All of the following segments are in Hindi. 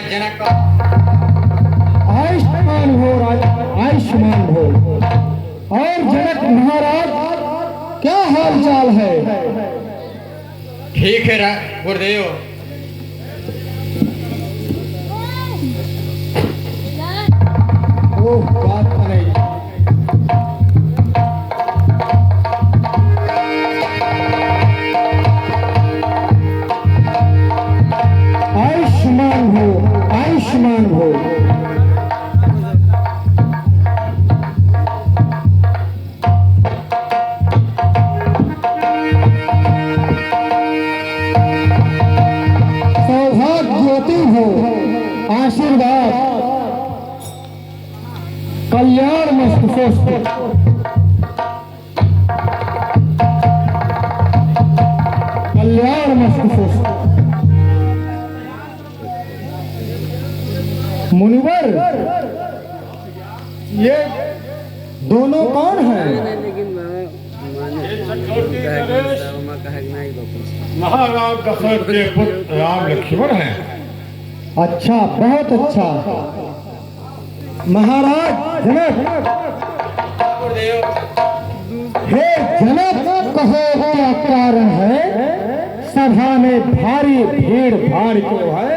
जनक। आयुष्मान हो आयुष्मान हो। और जनक महाराज क्या हाल चाल है? ठीक है गुरुदेव। ओह बात नहीं। आयुष्मान हो आयुष्मान हो। सौभाग्यवती हो, आशीर्वाद, कल्याण मस्तु। कल्याण मस्तु। मुनिवर, ये दोनों कौन हैं? महाराज दशरथ के पुत्र राम लक्ष्मण हैं। अच्छा, बहुत अच्छा। महाराज जनक, हे जनक, कहो क्या कारण है? सभा में भारी भीड़ भाड़ क्यों है?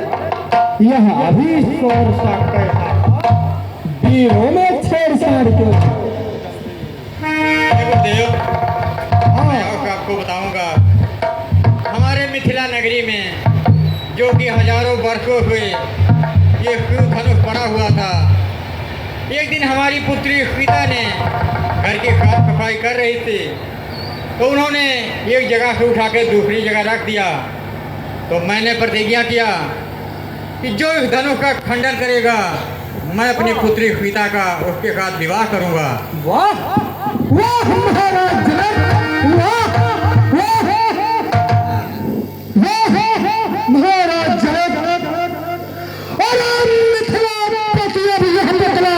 यह अभी शोर सा कैसा? वीरों में छेड़छाड़ क्यों? गुरुदेव, मैं आपको बताऊंगा। हमारे मिथिला नगरी में जो कि हजारों वर्षों हुए ये धनुष पड़ा हुआ था, एक दिन हमारी पुत्री सीता ने घर की साफ सफाई कर रही थी तो उन्होंने एक जगह से उठा के दूसरी जगह रख दिया। तो मैंने प्रतिज्ञा किया कि जो इस धनुष का खंडन करेगा मैं अपनी पुत्री सीता का उसके साथ विवाह करूंगा। वाह वाह महाराज जनक, वाह महाराज जनक। और मिथिलापति अब यह बतला,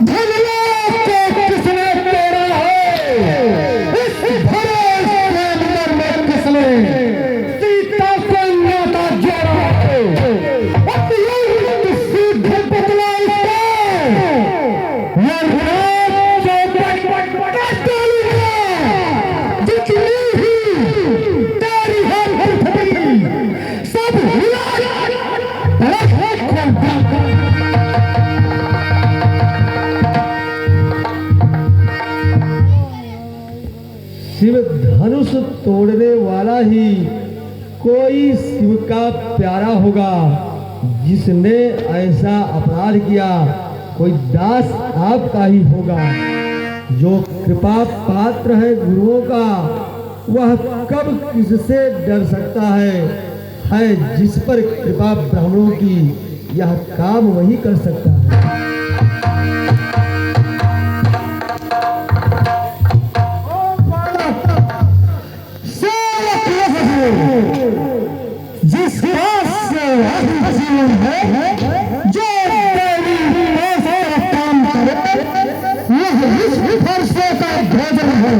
धनलाभ को किसने तोड़ा है? इस भरे अंदर में किसने सीता से नाता जोड़ा है? अब यही सीधे बतला शिव धनुष तोड़ने वाला ही कोई शिव का प्यारा होगा जिसने ऐसा अपराध किया। कोई दास आपका ही होगा। जो कृपा पात्र है गुरुओं का, वह कब किससे डर सकता है जिस पर कृपा ब्राह्मणों की, यह काम वही कर सकता है। जिस पास से जीवन है, जो काम करे, यह विश्व फर्शों का भोजन है।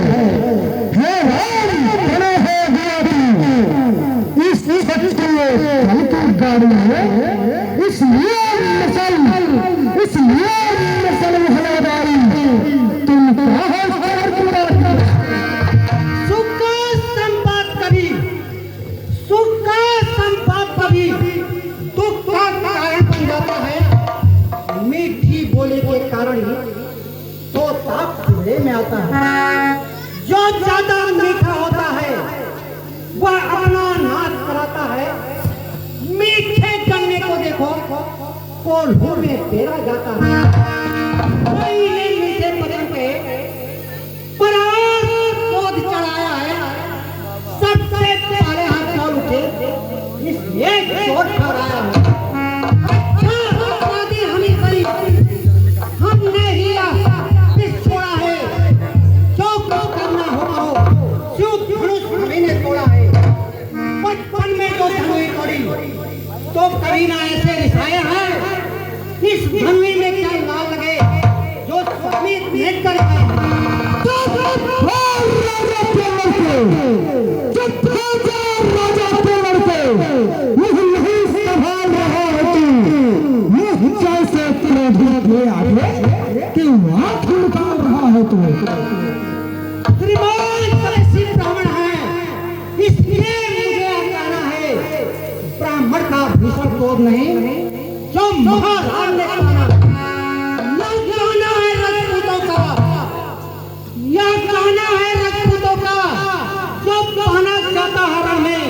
बने हो गया इस क्षत्रिय फल की गाड़ी है। इसलिए मसल हलादारी तुम दुख का कारण बन जाता है। मीठी बोली के कारण ही तो ताप चूल्हे में आता है। जो ज्यादा मीठा होता है वह अपना नाश कराता है। मीठे गन्ने को देखो, कोल्हू में पेरा जाता है। पहले मीठे पत्थर पे क्रोध चढ़ाया है, सबसे पहले हाथ चल उठे, इसलिए चोट कराया है। अच्छा अपराधी हमें करी, हमने ही छोड़ा है। जो कुछ करना होगा हो, शिव धनुष हमने तोड़ा है। बचपन में जो धनुष तोड़ी तो कभी ना ऐसे रिसाया है। इस धनुष में क्या आगे आगे कि वहाँ खून काम रहा है तो श्रीमान कैसी ब्राह्मण है, इसलिए मुझे कहना है ब्राह्मण का भीषण क्रोध नहीं जो महाराज ने कहना है राजपूतों का, यह कहना है राजपूतों का जो कहना चाहता है रण में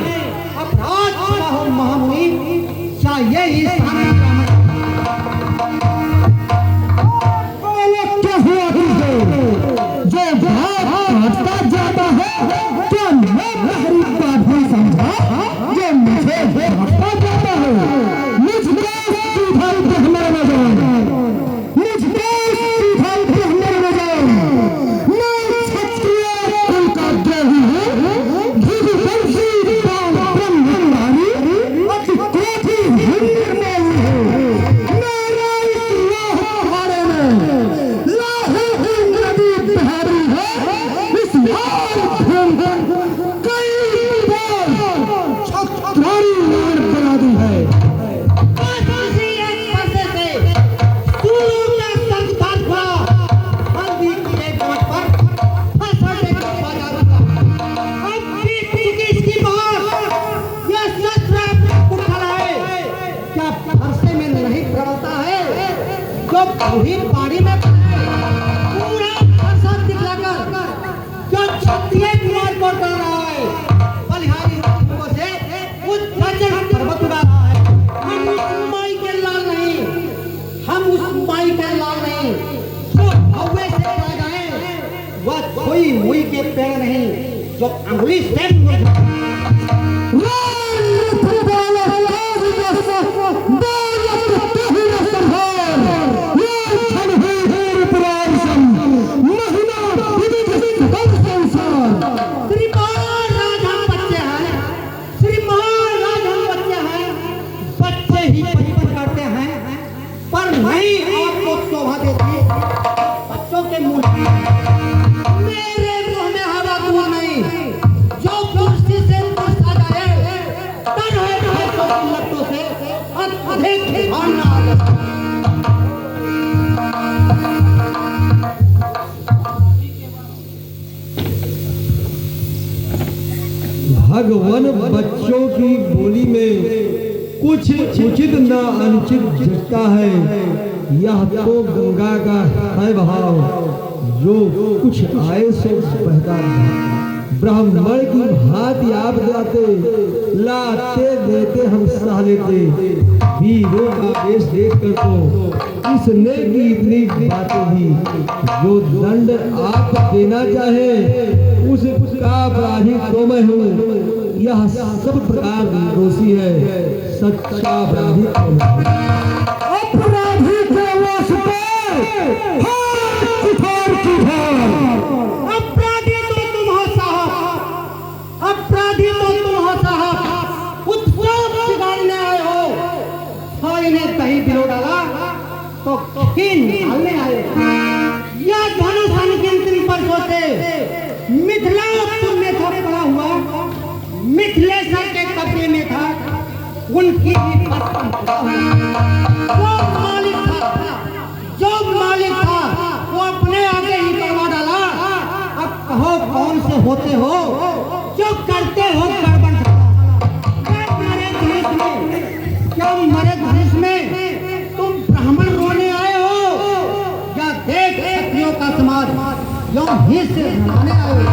अपराध छुड़ा हो महामुनि चाहिए ही सामने जो भागता जाता है क्या मैं हरी बात नहीं समझा जो मुझे भागता जाता है मुझको सीधा मेरे नजर मुझको सीधा मेरे नजर मैं क्षत्रिय कुल का द्रोही हूँ घृतवंशी ब्रह्मचारी अति क्रोधी हिंदू हूँ मेरा इस लाह पहाड़े में लाह नदी बहारी है इस लाल भूमि कई बार छत्रारी मार बना दी है पानी में पूरा फरसा दिखलाकर जो क्षत्रिय कुमार को डर रहा है बलिहारी लोगों से उस वचन पर्वत उड़ा रहा है। हम उस माई के लाल नहीं, हम उस माई के लाल नहीं जो हवे से आ जाए वह कोई मुई के पेड़ नहीं जो अंगुली से भगवान बच्चों की बोली में कुछ उचित न अनुचित झटका है। यह तो गंगा का है बहाव जो कुछ आए सो बहता रहा। ब्राह्मण की भांति आप जाते लाते देते हम सह लेते। वीरों का वेश देख कर तो इसने की इतनी बातें भी जो दंड आप देना चाहे उसका अपराधी तो मैं हूँ। यह सब प्रकार दोषी है, सच्चा अपराधी तो मैं हूँ। अपराधी के वश पर अपराधी तो तुम हो साहब, अपराधी तो तुम हो साहब। उत्सव बिगाड़ने आए हो, साई ने कहीं बिलो डाला तो किन डालने आए। यह धनुष अंकित दिन पर सोचे मिथिलापुर में था पड़ा हुआ, मिथिलेश्वर के कब्जे में था। उनकी जो मालिक था वो अपने आगे ही करवा डाला। अब कहो कौन से होते हो जो करते हो गड़बड़। क्या मरे धनुष में तुम ब्राह्मण रोने आए हो या देख क्षत्रियों का समाज जो ही से बनाने आए हो।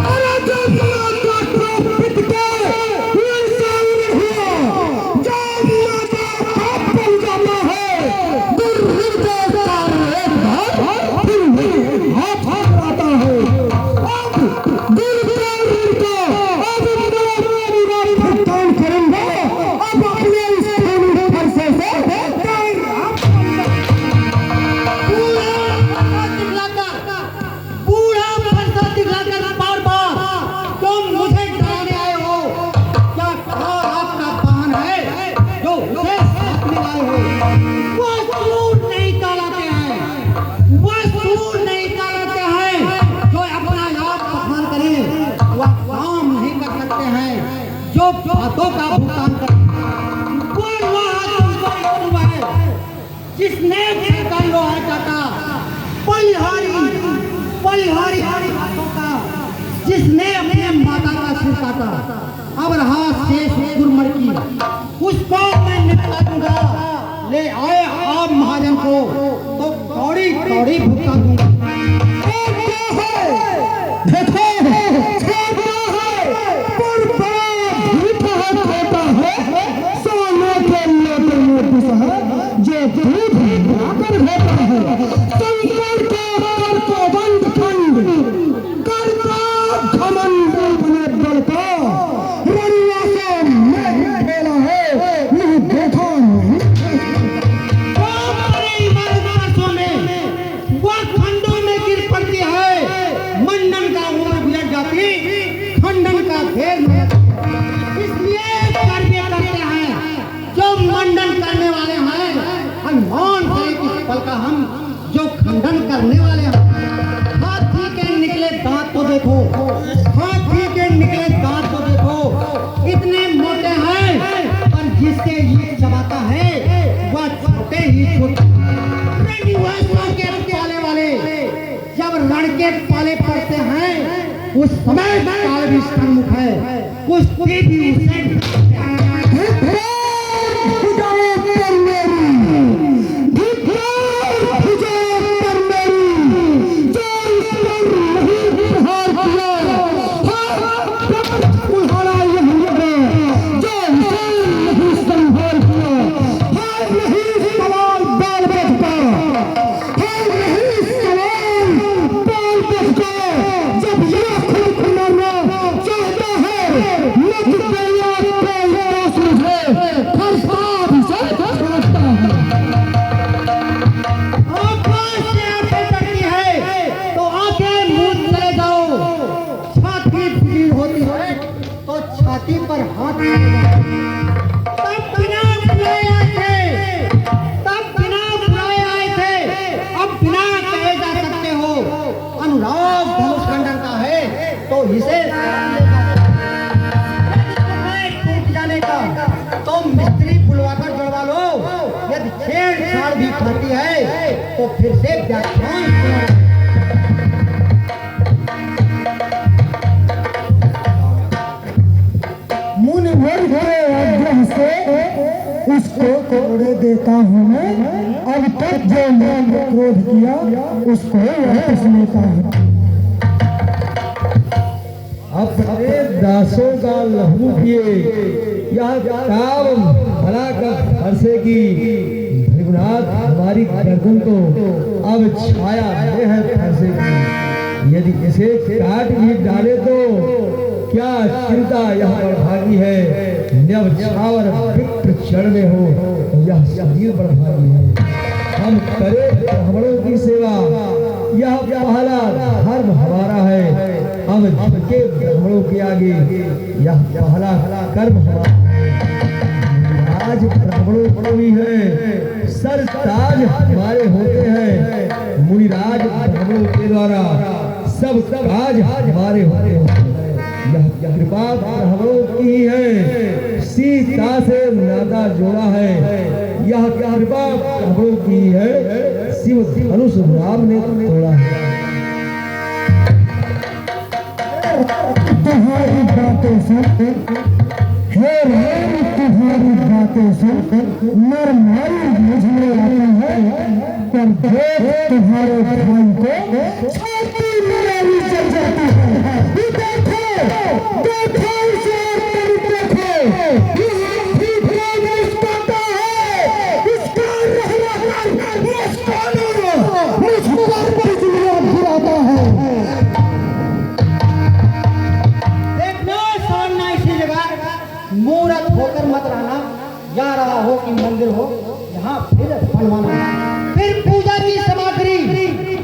जो बातों का भुगतान कर जिसने लोहा चाटा अब रहा शेष गुरमर की, उसको मैं निपटा दूंगा। ले आए आप महाजन को तो कौड़ी कौड़ी भुगता दूंगा। देखो छोटा है पर बड़ा झूठा है, सोने के लोटे में घुसा है जो दूध लाकर होता है। संकर को बंद खंड करता घमंड अपने बल का, रड़िया से मैं खेला है नहीं देखा नहीं। वह खंडों में गिर पड़ती है, मंडन का उम्र गुजर जाती, खंडन का फेर इसलिए कार्य करते हैं जो मंडन करने वाले हैं। हनुमान करे किस पल का हम जो खंडन करने वाले हैं। हाथी के निकले दांत तो देखो, हाथी के निकले दांत तो देखो, इतने मोटे हैं पर जिसके ये चबाता है वह छोटे ही छोटे। के पाले वाले जब लड़के पाले पड़ते हैं उस समय काल भी सन्मुख है, कुश्ती भी उसे पर हाथ तब बिना बुलाए आए थे, तब बिना बुलाए आए थे, अब बिना कहे जा सकते हो। अनुराग धनुष खंडन का है तो इसे टूट जाने का तो मिस्त्री बुलवाकर जुड़वा लो। यदि छेड़छाड़ भी करती है तो फिर से व्याख्यान सुनो। से उसको कोड़े देता हूँ मैं, अब तक जो मैंने क्रोध किया उसको वापस लेता हूँ। अपने दासों का लहू पिए यह काम भला कर फरसेगी। भृगुनाथ हमारी गर्दन तो अब छाया है फरसेगी। यदि इसे काट भी डाले तो क्या चिंता यह बड़भागी है। न्यवछावर विप्र चरण में हो यह शरीर बड़भागी है। हम करें ब्राह्मणों की सेवा, यह पहला धर्म हमारा है। अब झुके ब्राह्मणों के आगे यह पहला कर्म हमारा है। आज ब्राह्मणों को भी है, सर ताज हमारे होते हैं। मुनिराज ब्राह्मणों के द्वारा सब काज हमारे होते हैं। यह कृपा ब्राह्मणों की है, सीता से नाता जोड़ा है। यह कृपा ब्राह्मणों की है, शिव धनुष राम ने तोड़ा है। तुम्हारी बातें सुन हे राम, तुम्हारी बातें सुन मर मारी मुझे आता है, पर देख तुम्हारे भाई को छाती मेरी चल जाती है। देखो देखो इसे देखो, इसका रहना मुझको गिराता है। मूर्त होकर मत रहना, जा रहा हो कि मंदिर हो, यहाँ फिर बनवाना। फिर पूजा की सामग्री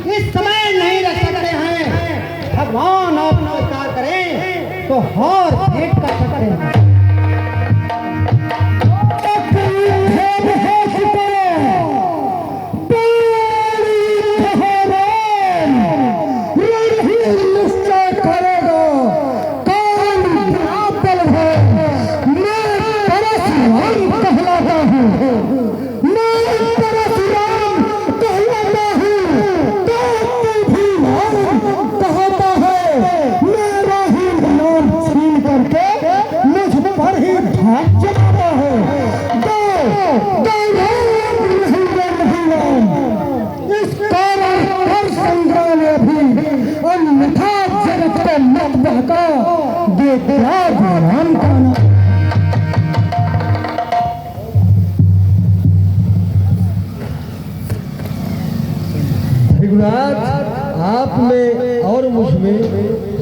इस समय नहीं रख सकते हैं। भगवान आप नमस्कार करें तो हार भेंट कर सकते हैं। ये क्या राम का नाम। रघुनाथ, आप में और मुझ में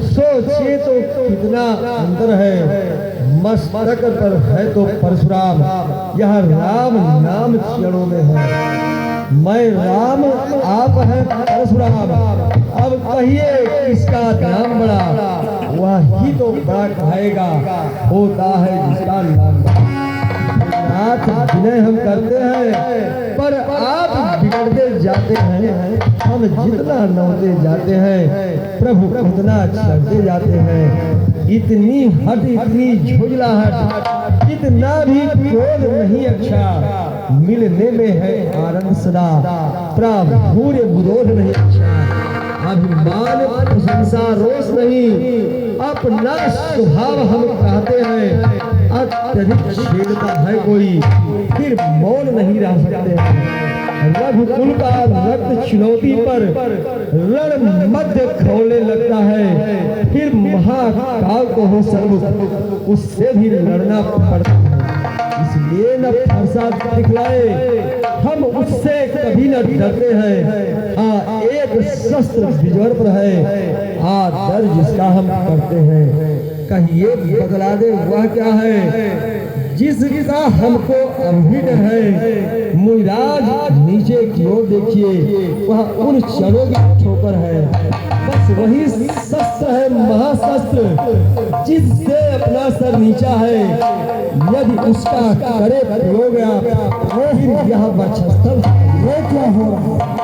सोचिए तो कितना अंतर है। मस्तक पर है तो परशुराम, यह राम नाम चरणों में है। मैं राम, आप हैं परशुराम। अब कहिए किसका नाम बड़ा, वही तो बड़ा कहेगा, होता है जिसका नाम बड़ा। नाथ, विनय हम करते हैं पर आप बिगड़ते जाते हैं। हम जितना नौते जाते हैं प्रभु उतना चढ़ते जाते हैं। इतनी हट, इतनी झुंझलाहट, इतना भी क्रोध नहीं अच्छा। मिलने में है आनंद सदा, प्राभूर्य विरोध नहीं अच्छा। अभिमान प्रशंसा रोष नहीं, अपना स्वभाव हम कहते हैं। अत्यधिक छेड़ता है कोई, फिर मौन नहीं रह सकते हैं। रघुकुल का रक्त चुनौती पर रण मध्य खौलने लगता है, फिर महाकाल को हो सर्वुख, उससे भी लड़ना पड़ता है। इसलिए न फरसा दिखलाए, हम उससे कभी न डरते हैं। हाँ, एक शस्त्र विजय पर है, आदर जिसका हम करते हैं। कहिए बदला दे वह क्या है, जिसका हमको अभी डर है। मुइराज नीचे की ओर देखिए, वह उन चरों की ठोकर है। बस वही शस्त्र है, महाशस्त्र, जिससे अपना सर नीचा है। यदि उसका करे प्रयोग आप, फिर यह वक्षस्थल, ये क्या हो रहा है।